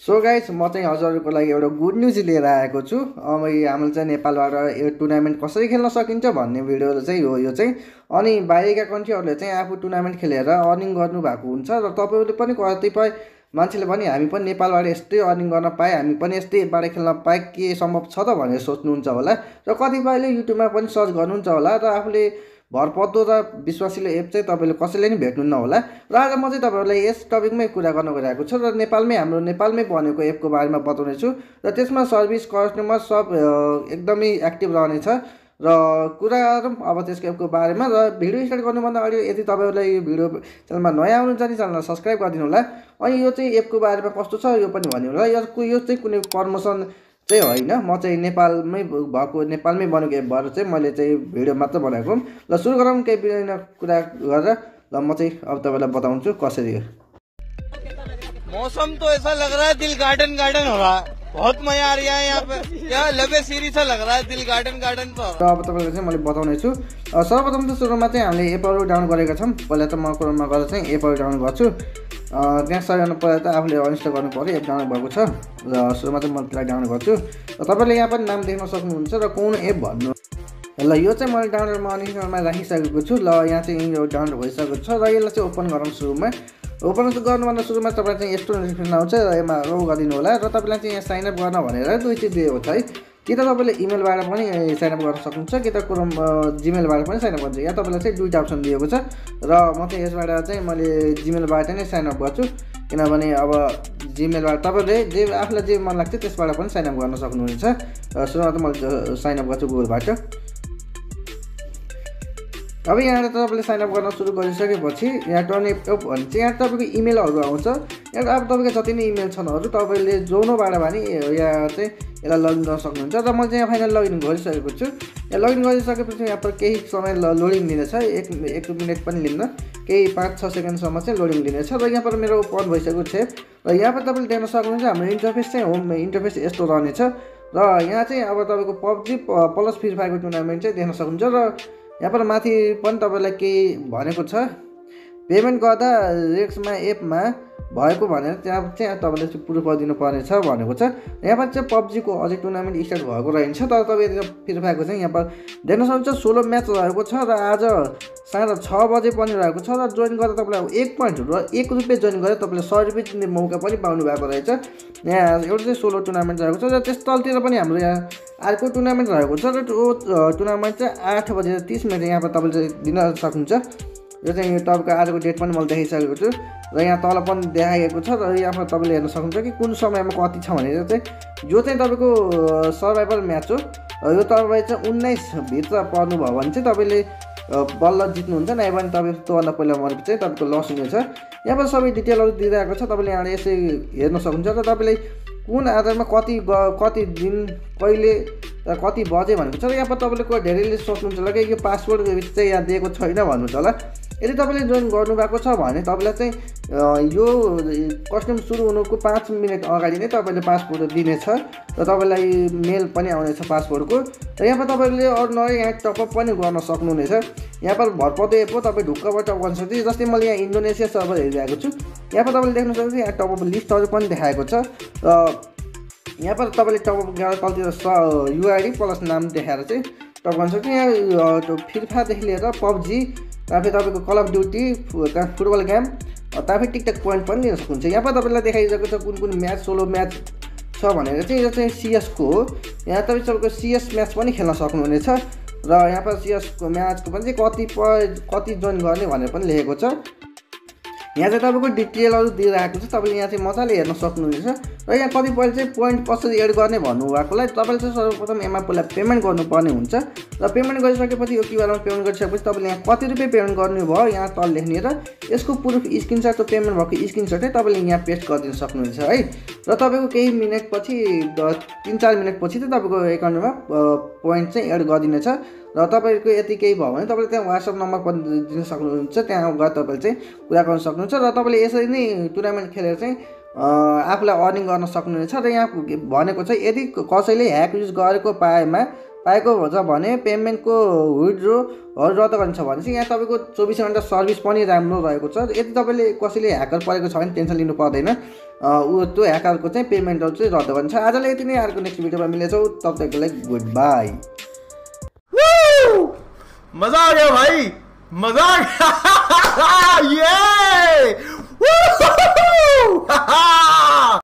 So guys म चाहिँ हजुरहरूको लागि एउटा गुड न्युज लिएर आएको छु। अब हामीले चाहिँ नेपालबाट यो टुर्नामेन्ट कसरी खेल्न सकिन्छ भन्ने भिडियो चाहिँ हो यो चाहिँ। अनि बाहिरका कन्ट्रीहरूले चाहिँ आफू टुर्नामेन्ट खेलेर अर्निङ गर्नुभएको हुन्छ र तपाईँहरूले पनि कतिपय मान्छेले पनि हामी पनि नेपालबाट यस्तै अर्निङ गर्न पाएँ, हामी पनि यस्तैबाट खेल्न पाएँ, के सम्भव छ त भनेर सोच्नुहुन्छ होला र कतिपयले युट्युबमा पनि सर्च गर्नुहुन्छ होला र आफूले भरपर्दो र विश्वासिलो एप चाहिँ तपाईँले कसैले नि भेट्नुहुन्न होला। र आज म चाहिँ तपाईँहरूलाई यस टपिकमै कुरा गर्न गइरहेको छु र हाम्रो नेपालमै बनेको एपको बारेमा बताउने छु र त्यसमा सर्भिस कस्टमर सब एकदमै एक्टिभ रहनेछ र कुरा गरौँ अब त्यसको एपको बारेमा। र भिडियो स्टार्ट गर्नुभन्दा अगाडि यदि तपाईँहरूलाई यो भिडियो च्यानलमा नयाँ आउनुहुन्छ भने च्यानललाई सब्सक्राइब गरिदिनु होला। अनि यो चाहिँ एपको बारेमा कस्तो छ यो पनि भन्नु होला। यो चाहिँ कुनै प्रमोसन चाहिँ होइन, म चाहिँ नेपालमै बनेको एप भएर चाहिँ मैले चाहिँ भिडियो मात्र बनाएको। ल सुरु गरौँ केही बिना कुरा गरेर। ल म चाहिँ अब तपाईँलाई बताउँछु कसरी हो। मौसम तो ऐसा लग रहा है दिल गार्डन गार्डन हो रहा है, बहुत मजा आ रहा है यहाँ पे, यहाँ लबे सीरी सा लग रहा है, दिल गार्डन गार्डन तो। अब तपाईँलाई चाहिँ मैले बताउने छु। सर्वप्रथम त सुरुमा चाहिँ हामीले एपहरू डाउनलोड गरेका छौँ। पहिला त म क्रोममा गएर चाहिँ एपहरू डाउनलोड गर्छु। त्यहाँ सर्च गर्नु पर्दा त आफूले अनइन्स्टल गर्नु पऱ्यो, एप डाउनलोड भएको छ र सुरुमा चाहिँ म त्यसलाई डाउनलोड गर्छु। र तपाईँले यहाँ पनि नाम देख्न सक्नुहुन्छ र कुन एप भन्नु। ल यो चाहिँ मैले डाउनलोडमा अनइन्स्टलमा राखिसकेको छु। ल यहाँ चाहिँ यो डाउनलोड भइसकेको छ र यसलाई चाहिँ ओपन गरौँ। सुरुमा ओपन गर्नुभन्दा सुरुमा तपाईँलाई चाहिँ यस्तो नोटिफिकेसन आउँछ र यसमा रो गरिदिनु होला र तपाईँलाई चाहिँ यहाँ साइनअप गर्न भनेर दुई चिज दिएको छ है। कि त तपाईँले इमेलबाट पनि साइनअप गर्न सक्नुहुन्छ, कि त क्रोम जिमेलबाट पनि साइनअप गर्छ। यहाँ तपाईँलाई चाहिँ दुईवटा अप्सन दिएको छ र म चाहिँ यसबाट चाहिँ मैले जिमेलबाट नै साइनअप गर्छु, किनभने अब जिमेलबाट तपाईँले जे आफूलाई जे मन लाग्छ त्यसबाट पनि साइनअप गर्न सक्नुहुनेछ। सुरुमा त मैले साइनअप गर्छु गुगलबाट। अब यहाँ तपाईँले साइनअप गर्न सुरु गरिसकेपछि यहाँ टर्न एप भने चाहिँ यहाँ तपाईँको इमेलहरू आउँछ। यहाँ अब तपाईँको जति नै इमेल छन् तपाईँले जोनोबाट भने यहाँ चाहिँ यसलाई लगइन गर्न सक्नुहुन्छ। र म चाहिँ यहाँ फाइनल लगइन गरिसकेको छु। यहाँ लगइन गरिसकेपछि यहाँ पर केही समय लोडिङ लिनेछ, एक मिनट पनि लिन्न, केही 5-6 सेकेन्डसम्म चाहिँ लोडिङ लिनेछ। र यहाँ पर मेरो ओपन भइसकेको छ र यहाँ पर तपाईँले देख्न सक्नुहुन्छ हाम्रो इन्टरफेस चाहिँ होम इन्टरफेस यस्तो रहनेछ। र यहाँ चाहिँ अब तपाईँको पब्जी प्लस फ्री फायरको टुर्नामेन्ट चाहिँ देख्न सक्नुहुन्छ। र यहाँ पर माथि पनि तपाईँलाई केही भनेको छ, पेमेन्ट गर्दा रेक्समा एपमा भएको भनेर त्यहाँ चाहिँ तपाईँले चाहिँ प्रुफ गरिदिनु पर्नेछ भनेको छ। यहाँ पर चाहिँ पब्जीको अझै टुर्नामेन्ट स्टार्ट भएको रहेछ। तर तपाईँ फ्री फायरको चाहिँ यहाँ पर देख्न सक्नुहुन्छ 16 म्याच रहेको छ र आज 6:30 बजे पनि रहेको छ। र जोइन गर्दा तपाईँलाई 1 पोइन्ट र 1 रुपियाँ जोइन गरेर तपाईँले 100 रुपियाँ जित्ने मौका पनि पाउनु भएको रहेछ। यहाँ एउटा चाहिँ 16 टुर्नामेन्ट रहेको छ र त्यस तलतिर पनि हाम्रो यहाँ अर्को टुर्नामेन्ट रहेको छ र त्यो टुर्नामेन्ट चाहिँ 8:30 यहाँ पर तपाईँले दिन सक्नुहुन्छ। यो चाहिँ तपाईँको आजको डेट पनि मैले देखाइसकेको छु र यहाँ तल पनि देखाइएको छ। र यहाँ तपाईँले हेर्न सक्नुहुन्छ कि कुन समयमा कति छ भनेर चाहिँ यो चाहिँ तपाईँको सर्भाइभल म्याच हो। यो तपाईँ चाहिँ 19 भित्र पर्नुभयो भने चाहिँ तपाईँले बल्ल जित्नुहुन्छ, नभए भने तपाईँ त्योभन्दा पहिला मरेपछि चाहिँ तपाईँको लस हुनेछ। यहाँ पर सबै डिटेलहरू दिइरहेको छ, तपाईँले यहाँ यसै हेर्न सक्नुहुन्छ। र तपाईँले कुन आधारमा कति दिन कहिले र कति बजे भनेको छ। र यहाँ पर तपाईँले धेरैले सोच्नुहुन्छ होला कि यो पासवर्ड चाहिँ यहाँ दिएको छैन भन्नुहुन्छ होला। यदि तपाईँले जोइन गर्नुभएको छ भने तपाईँलाई चाहिँ यो कस्टम सुरु हुनुको 5 मिनट अगाडि नै तपाईँले पासवर्ड दिनेछ र तपाईँलाई मेल पनि आउनेछ पासवर्डको। र यहाँ पर तपाईँले अरू नयाँ यहाँ टपअप पनि गर्न सक्नुहुनेछ। यहाँ पर भरपर्दो एप हो, तपाईँ ढुक्कबाट टप गर्न सक्नुहुन्छ। जस्तै मैले यहाँ इन्डोनेसिया सर्भर हेरिरहेको छु, यहाँ पर तपाईँले देख्न सक्नुहुन्छ यहाँ टपअप लिस्टहरू पनि देखाएको छ। र यहाँ पर तपाईँले टपअप गरेर तलतिर युआइडी प्लस नाम देखाएर चाहिँ टप गर्न सक्नुहुन्छ। यहाँ फ्री फायरदेखि लिएर पब्जी, ताफे तपाईँको Call of Duty, football game, ताफे टिकटक पोइन्ट पनि लिन सक्नुहुन्छ। यहाँ पर तपाईँलाई देखाइसकेको छ कुन कुन म्याच 16 म्याच छ भनेर चाहिँ। यो चाहिँ सिएसको हो, यहाँ तपाईँ सबैको सिएस म्याच पनि खेल्न सक्नुहुनेछ। र यहाँ पर सिएसको म्याचको पनि चाहिँ कति जोइन गर्ने भनेर पनि लेखेको छ। यहाँ चाहिँ तपाईँको डिटेलहरू दिइरहेको छ, तपाईँले यहाँ चाहिँ मजाले हेर्न सक्नुहुनेछ। र यहाँ कतिपय चाहिँ पोइन्ट कसरी एड गर्ने भन्नुभएकोलाई तपाईँले चाहिँ सर्वप्रथम यसमा पहिला पेमेन्ट गर्नुपर्ने हुन्छ। र पेमेन्ट गरिसकेपछि यो क्युआरमा पेमेन्ट गरिसकेपछि तपाईँले यहाँ कति रुपियाँ पेमेन्ट गर्नुभयो यहाँ तल लेख्ने र यसको प्रुफ स्क्रिनसट त्यो पेमेन्ट भएको स्क्रिनसट चाहिँ तपाईँले यहाँ पेस्ट गरिदिन सक्नुहुन्छ है। र तपाईँको केही मिनटपछि 3-4 मिनटपछि चाहिँ तपाईँको एकाउन्टमा पोइन्ट चाहिँ एड गरिदिनेछ। र तपाईँको यति केही भयो भने तपाईँले त्यहाँ वाट्सएप नम्बर पनि दिन सक्नुहुन्छ, त्यहाँ गएर तपाईँले चाहिँ कुरा गर्न सक्नुहुन्छ। र तपाईँले यसरी नै टुर्नामेन्ट खेलेर चाहिँ आफूलाई अर्निङ गर्न सक्नुहुनेछ। र यहाँ भनेको चाहिँ यदि कसैले ह्याक युज गरेको पाएको छ भने पेमेन्टको विथड्रोहरू रद्द गरिन्छ भने चाहिँ यहाँ तपाईँको 24 घन्टा सर्भिस पनि राम्रो रहेको छ। यदि तपाईँले कसैले ह्याकर परेको छ भने टेन्सन लिनु पर्दैन। त्यो ह्याकरको चाहिँ पेमेन्टहरू चाहिँ रद्द गर्छ। आजलाई यति नै, अर्को नेक्स्ट भिडियोमा मिलेछौँ, तब तकको लागि गुड बाई। मजा आ गया भाई, मजा आ गया।